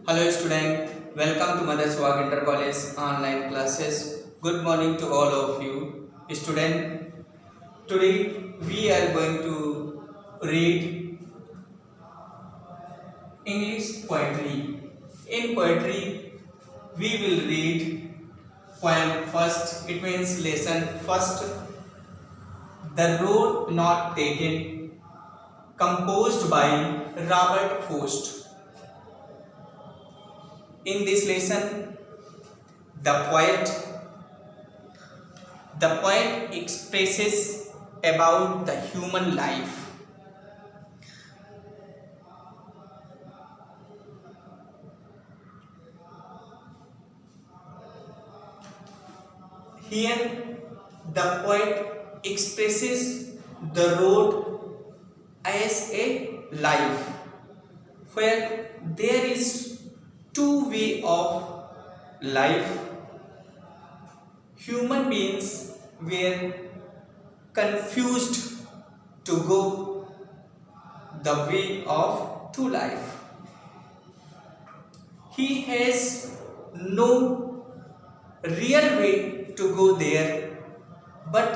Hello student, welcome to Mother Swag Inter College online classes. Good morning to all of you. Student, today we are going to read English poetry. In poetry, we will read poem first. It means lesson first. The Road Not Taken, composed by Robert Frost. In this lesson, the poet expresses about the human life. Here, the poet expresses the road as a life, where there is two way of life. Human beings were confused to go the way of two life. He has no real way to go there, but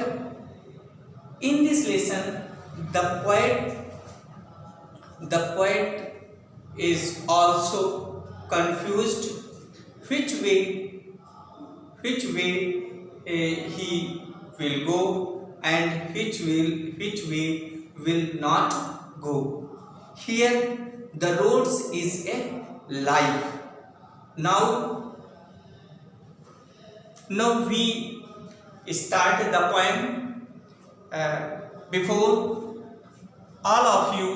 in this lesson the poet is also confused which way he will go and which way will not go. Here the roads is a life. Now we start the poem. Before all of you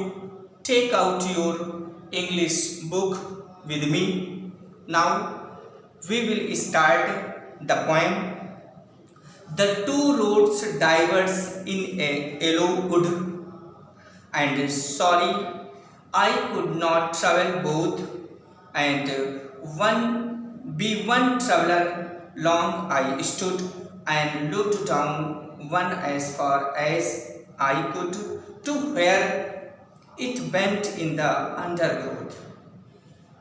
take out your English book with me. Now we will start the poem. The two roads diverge in a yellow wood, and sorry I could not travel both, and one traveler long I stood and looked down one as far as I could to where it bent in the undergrowth.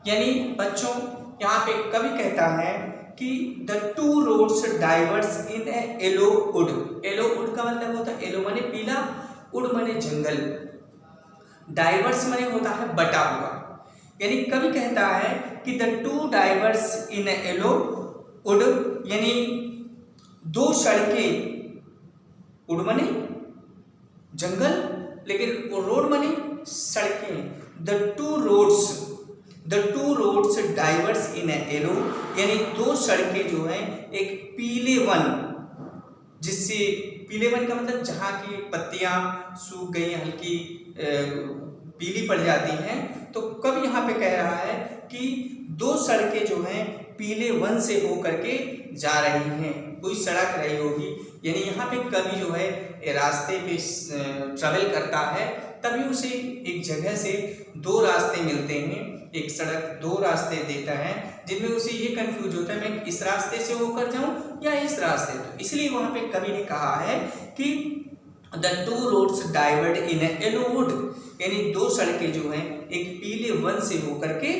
यानी बच्चों यहाँ पे कवि कहता है कि the two roads diverse in a yellow wood. Yellow wood का मतलब होता है, येलो माने पीला, वुड माने जंगल, डाइवर्स माने होता है बटा हुआ. यानी कवि कहता है कि the to diverse in a yellow wood, यानी दो सड़कें, वुड माने जंगल लेकिन रोड माने सड़कें. The two roads diverse in yellow, यानी दो सड़कें जो हैं एक पीले वन, जिससे पीले वन का मतलब जहाँ की पत्तियां सूख गई हल्की पीली पड़ जाती हैं. तो कवि यहाँ पे कह रहा है कि दो सड़कें जो हैं पीले वन से होकर के जा रही हैं. कोई सड़क रही होगी, यानी यहाँ पे कवि जो है रास्ते पे ट्रेवल करता है, तभी उसे एक जगह से दो रास्ते मिलते हैं. एक सड़क दो रास्ते देता है जिनमें उसे ये कंफ्यूज होता है मैं इस रास्ते से होकर जाऊं या इस रास्ते. तो इसलिए वहां पे कवि ने कहा है कि the two roads diverged in a yellow wood, यानी दो सड़कें जो हैं एक पीले वन से होकर के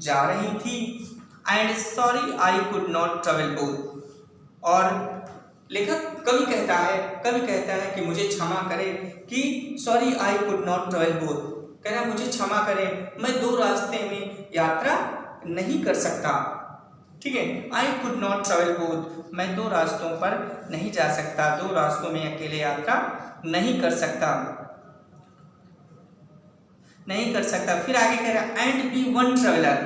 जा रही थी. And sorry I could not travel both, और लेखक कवि कहता है कि मुझे क्षमा करें कि sorry I could not travel both, कह रहा मुझे क्षमा करें मैं दो रास्ते में यात्रा नहीं कर सकता. ठीक है, I could not travel both, मैं दो रास्तों पर नहीं जा सकता, दो रास्तों में अकेले यात्रा नहीं कर सकता. फिर आगे कह रहा एंड बी वन ट्रेवलर,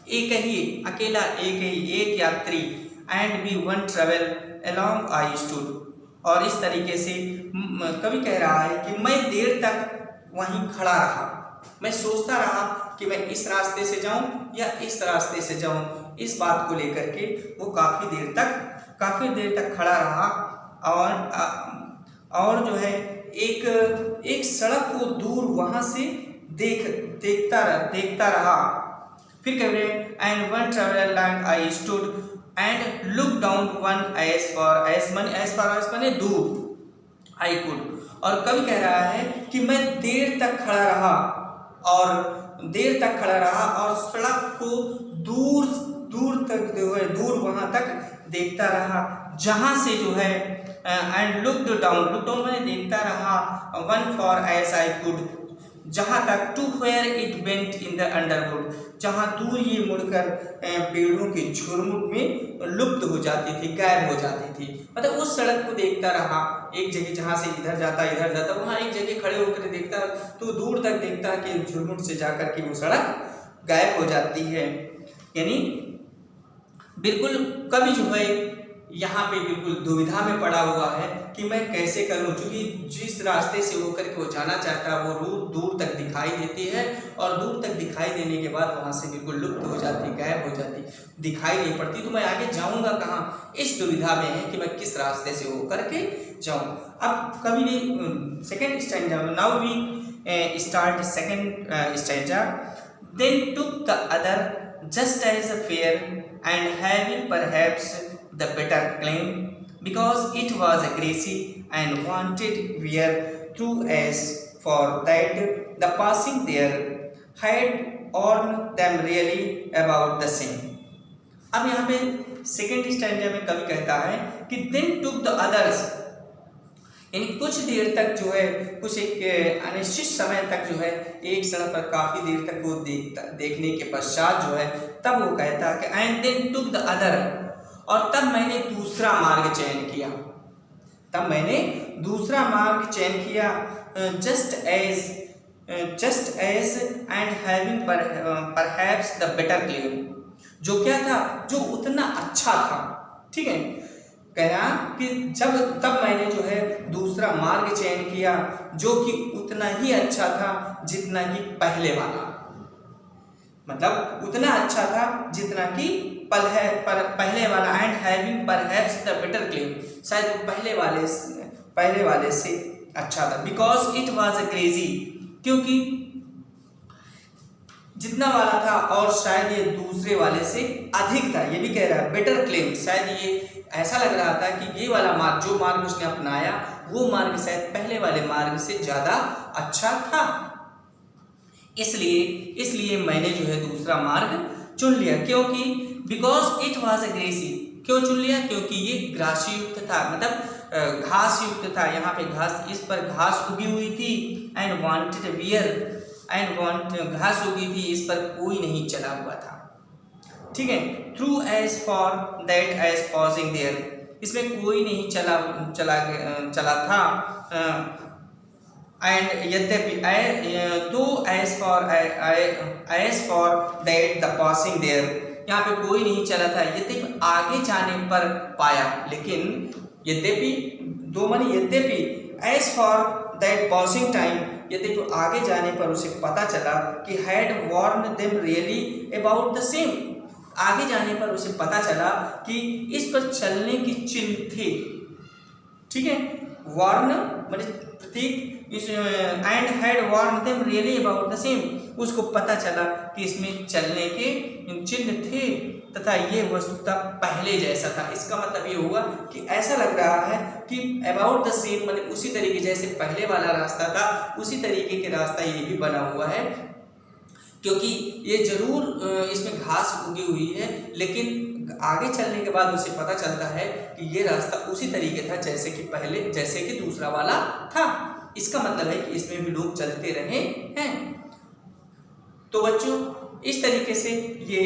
एक ही अकेला एक यात्री, and be one travel along I stood. और इस तरीके से कवि कह रहा है कि मैं देर तक वहीं खड़ा रहा, मैं सोचता रहा कि मैं इस रास्ते से जाऊं या इस रास्ते से जाऊं. इस बात को लेकर के वो काफ़ी देर तक खड़ा रहा, और जो है एक सड़क को दूर वहां से देखता रहा. फिर कह रहे and one traveller land I stood and look down one as far माने दूर आई कुड. और कवि कह रहा है कि मैं देर तक खड़ा रहा और देर तक खड़ा रहा और सड़क को दूर दूर तक जो है दूर वहां तक देखता रहा, जहां से जो है एंड लुक्ड डाउन मैंने देखता रहा, one for as I could, जहां तक, to where it went in the underwood, जहां दूर ये मुड़कर पेड़ों के झुरमुट में लुप्त हो जाती थी, गायब हो जाती थी। मतलब उस सड़क को देखता रहा, एक जगह जहां से इधर जाता वहां एक जगह खड़े होकर देखता तो दूर तक देखता कि झुरमुट से जाकर के वो सड़क गायब हो जाती है। यानी बिल्कुल कवि जो है यहाँ पे बिल्कुल दुविधा में पड़ा हुआ है कि मैं कैसे करूं, क्योंकि जिस रास्ते से होकर के वो जाना चाहता है वो रूट दूर तक दिखाई देती है और दूर तक दिखाई देने के बाद वहां से बिल्कुल लुप्त हो जाती, गायब हो जाती, दिखाई नहीं पड़ती। तो मैं आगे जाऊंगा कहाँ, इस दुविधा में है कि मैं किस रास्ते से होकर के जाऊं। अब कवि ने second stanza, now we start second stanza, then took the other just as a fair and having perhaps the better claim, because it was a gracie and wanted wear through, as for that the passing there had on them really about the same। अब यहाँ पे second stanza में कवि कहता है कि then took the others, यानी कुछ देर तक जो है, कुछ एक अनिश्चित समय तक जो है एक सड़क पर काफी देर तक वो देखने के पश्चात जो है तब वो कहता है कि and then took the other, और तब मैंने दूसरा मार्ग चयन किया, तब मैंने दूसरा मार्ग चयन किया, just as and having perhaps the better claim, जो क्या था, जो उतना अच्छा था। ठीक है, कह रहा कि तब मैंने जो है दूसरा मार्ग चयन किया जो कि उतना ही अच्छा था जितना कि पहले वाला, मतलब उतना अच्छा था जितना कि पहले वाला, and having perhaps the better claim, शायद पहले वाले से अच्छा था, because it was a crazy, क्योंकि जितना वाला था और शायद ये दूसरे वाले से अधिक था। ये भी कह रहा है बेटर क्लेम, शायद ये ऐसा लग रहा था कि ये वाला मार्ग, जो मार्ग उसने अपनाया वो मार्ग शायद पहले वाले मार्ग से ज्यादा अच्छा था, इसलिए मैंने जो है दूसरा मार्ग चुन लिया, क्योंकि because it was a grassy, क्यों चुन लिया, क्योंकि ये ग्रासी युक्त था, मतलब घास युक्त था, यहाँ पे घास, इस पर घास उगी हुई थी, एंड वांटेड वियर, घास उगी थी, इस पर कोई नहीं चला हुआ था। ठीक है, through as for that as passing there, इसमें कोई नहीं चला था, एंड यद्यपि though as for that the passing there, यहाँ पे कोई नहीं चला था, यद्यपि आगे जाने पर पाया, लेकिन यद्यपि as for that passing time, यद्यपि आगे जाने पर उसे पता चला कि had warn them really about the same, आगे जाने पर उसे पता चला कि इस पर चलने के चिन्ह थे। ठीक है, वार्न मतलब प्रतीक, and had warn them really about the same, उसको पता चला कि इसमें चलने के चिन्ह थे तथा ये वस्तुतः पहले जैसा था। इसका मतलब ये हुआ कि ऐसा लग रहा है कि अबाउट द सेम मतलब उसी तरीके जैसे पहले वाला रास्ता था उसी तरीके के रास्ता ये भी बना हुआ है, क्योंकि ये जरूर इसमें घास उगी हुई है, लेकिन आगे चलने के बाद उसे पता चलता है कि ये रास्ता उसी तरीके था जैसे कि दूसरा वाला था। इसका मतलब है कि इसमें भी लोग चलते रहे हैं। तो बच्चों, इस तरीके से ये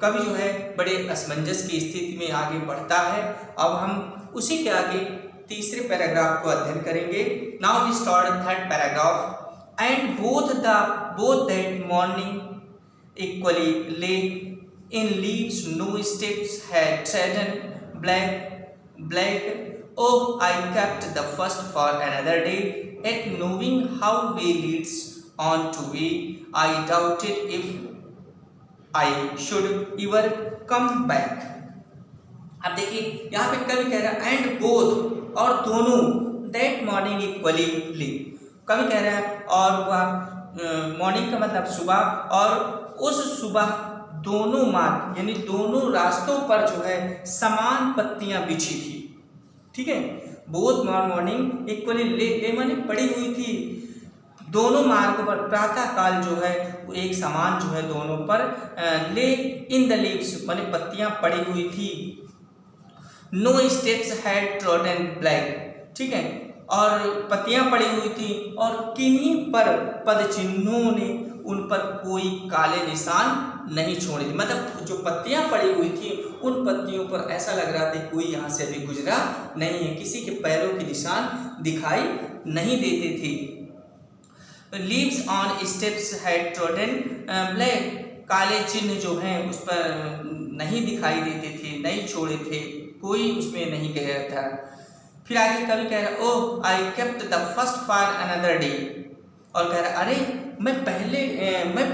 कवि जो है बड़े असमंजस की स्थिति में आगे बढ़ता है। अब हम उसी के आगे तीसरे पैराग्राफ को अध्ययन करेंगे। Now we start third paragraph. And both that morning equally lay in leaves no steps had trodden black. Oh, I kept the first for another day, yet knowing how way leads on to way, I doubted if I should ever come back। अब देखिए यहाँ पे कवि कह रहा है and both, और दोनों, दैट मॉर्निंग इक्वली, कवि कह रहा है और वह मॉर्निंग का मतलब सुबह, और उस सुबह दोनों मार्ग यानी दोनों रास्तों पर जो है समान पत्तियां बिछी थी। ठीक है, बोथ मॉर्निंग इक्वली ले माने पड़ी हुई थी, दोनों मार्ग पर प्रातः काल जो है वो एक समान जो है दोनों पर ले इन द लीव्स माने पत्तियां पड़ी हुई थी। No steps had trodden black, ठीक है, और पत्तियां पड़ी हुई थी और किन्हीं पर पद चिन्हों ने उन पर कोई काले निशान नहीं छोड़े थे। मतलब जो पत्तियां पड़ी हुई थी उन पत्तियों पर ऐसा लग रहा था कोई यहाँ से अभी गुजरा नहीं है, किसी के पैरों के निशान दिखाई नहीं देते थे। Leaves on steps had trodden black, काले चिन्ह जो हैं उस पर नहीं दिखाई देते थे, नहीं छोड़े थे, कोई उसमें नहीं गया था। फिर आगे कवि कह रहा oh I kept the first for another day, और कह रहा अरे मैं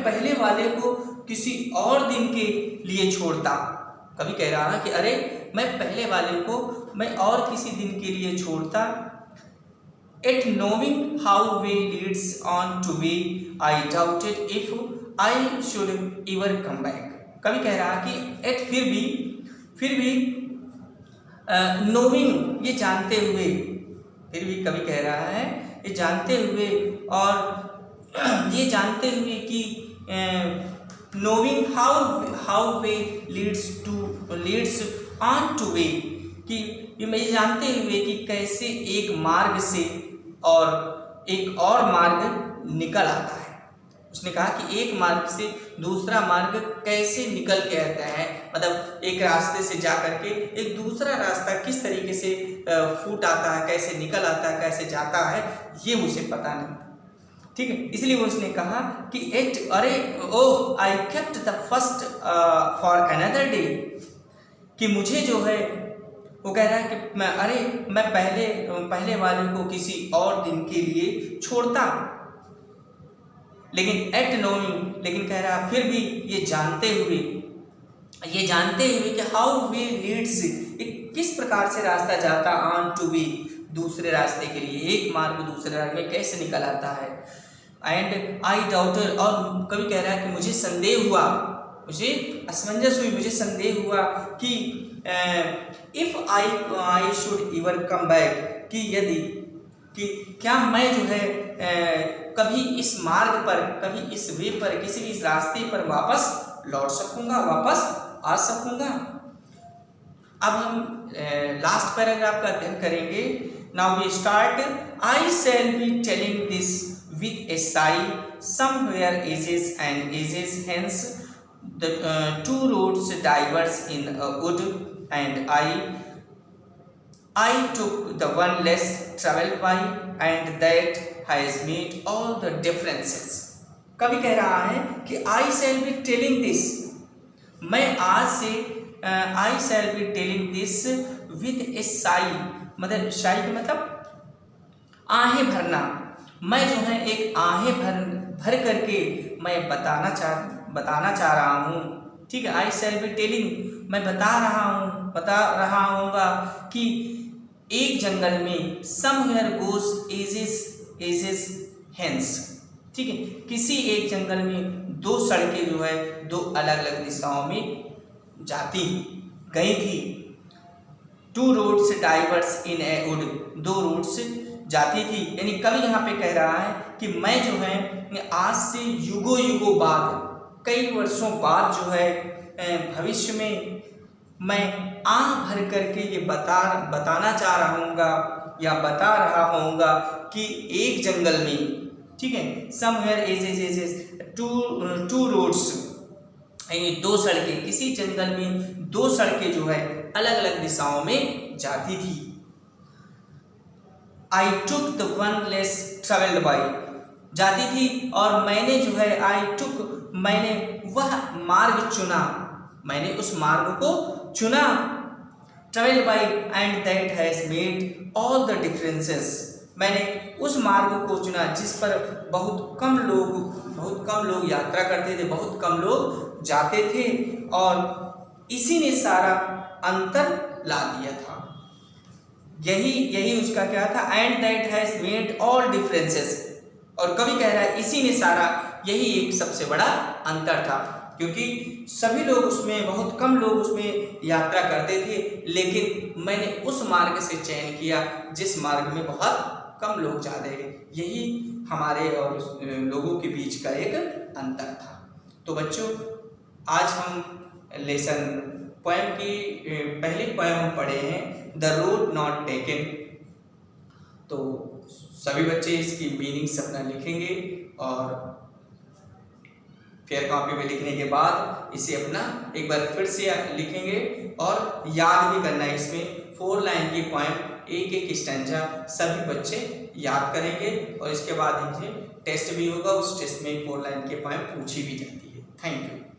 पहले वाले को किसी और दिन के लिए छोड़ता। कवि कह रहा है कि अरे मैं पहले वाले को मैं और किसी दिन के लिए छोड़ता। At knowing how way leads on to way, I doubted if I should ever come back. कवि कह रहा कि एट फिर भी knowing ये जानते हुए, फिर भी कवि कह रहा है ये जानते हुए और ये जानते हुए कि knowing how way leads on to way, कि ये जानते हुए कि कैसे एक मार्ग से और एक और मार्ग निकल आता है। उसने कहा कि एक मार्ग से दूसरा मार्ग कैसे निकल के आता है, मतलब एक रास्ते से जा करके एक दूसरा रास्ता किस तरीके से फूट आता है, कैसे निकल आता है, कैसे जाता है, ये मुझे पता नहीं। ठीक है, इसलिए उसने कहा कि अरे oh I kept the first for another day, कि मुझे जो है वो कह रहा है कि मैं पहले वाले को किसी और दिन के लिए छोड़ता, लेकिन एट नोइंग, लेकिन कह रहा फिर भी ये जानते हुए कि हाउ वे लीड्स, किस प्रकार से रास्ता जाता ऑन टू वे, दूसरे रास्ते के लिए, एक मार्ग दूसरे रास्ते में कैसे निकल आता है। एंड आई डाउटेड, और कभी कह रहा है कि मुझे संदेह हुआ, मुझे असमंजस हुई, मुझे संदेह हुआ कि if I should ever come back, कि क्या मैं जो है कभी इस मार्ग पर, कभी इस वे पर, किसी भी इस रास्ते पर वापस लौट सकूंगा, वापस आ सकूंगा। अब हम लास्ट पैराग्राफ का अध्ययन करेंगे। Now we start. I shall be telling this with a sigh, somewhere ages and ages hence the two roads diverge in a wood, and I took the one less traveled by, and that has made all the differences. कवि कह रहा है कि I shall be telling this, मैं आज से I shall be telling this with a sigh, मतलब sigh का मतलब आहें भरना, मैं जो है एक आहें भर करके मैं बताना चाह रहा हूँ। ठीक है, आई शैल बी टेलिंग, मैं बता रहा हूँगा कि एक जंगल में समवेयर गोज एजेस हेंस, ठीक है, किसी एक जंगल में दो सड़कें जो है दो अलग अलग दिशाओं में गई थी। Two roads diverse in a wood, दो रोड्स जाती थी। यानी कवि यहाँ पे कह रहा है कि मैं जो है आज से युगों बाद, कई वर्षों बाद जो है भविष्य में मैं आँख भर करके ये बताना चाह रहा हूँगा या बता रहा हूँगा कि एक जंगल में, ठीक है, समवेयर एजेस टू रोड्स, यानी दो सड़कें, किसी जंगल में दो सड़कें जो है अलग अलग दिशाओं में जाती थी। I took the one less traveled by, जाती थी और मैंने जो है मैंने वह मार्ग चुना, मैंने उस मार्ग को चुना। traveled by and that has made all the differences, मैंने उस मार्ग को चुना जिस पर बहुत कम लोग यात्रा करते थे, बहुत कम लोग जाते थे, और इसी ने सारा अंतर ला दिया था। यही उसका क्या था, and that has made all differences, और कवि कह रहा है इसी ने सारा, यही एक सबसे बड़ा अंतर था, क्योंकि सभी लोग उसमें, बहुत कम लोग उसमें यात्रा करते थे, लेकिन मैंने उस मार्ग से चयन किया जिस मार्ग में बहुत कम लोग जाते हैं। यही हमारे और लोगों के बीच का एक अंतर था। तो बच्चों, आज हम लेसन पोएम की पहली पोएम हम पढ़े हैं, द रोड नॉट टेकन। तो सभी बच्चे इसकी मीनिंग्स अपना लिखेंगे और फेयर कॉपी में लिखने के बाद इसे अपना एक बार फिर से लिखेंगे और याद भी करना है। इसमें 4 लाइन की पोएम, एक एक स्टैंजा सभी बच्चे याद करेंगे और इसके बाद इनसे टेस्ट भी होगा। उस टेस्ट में 4 लाइन की पोएम पूछी भी जाती है। Thank you.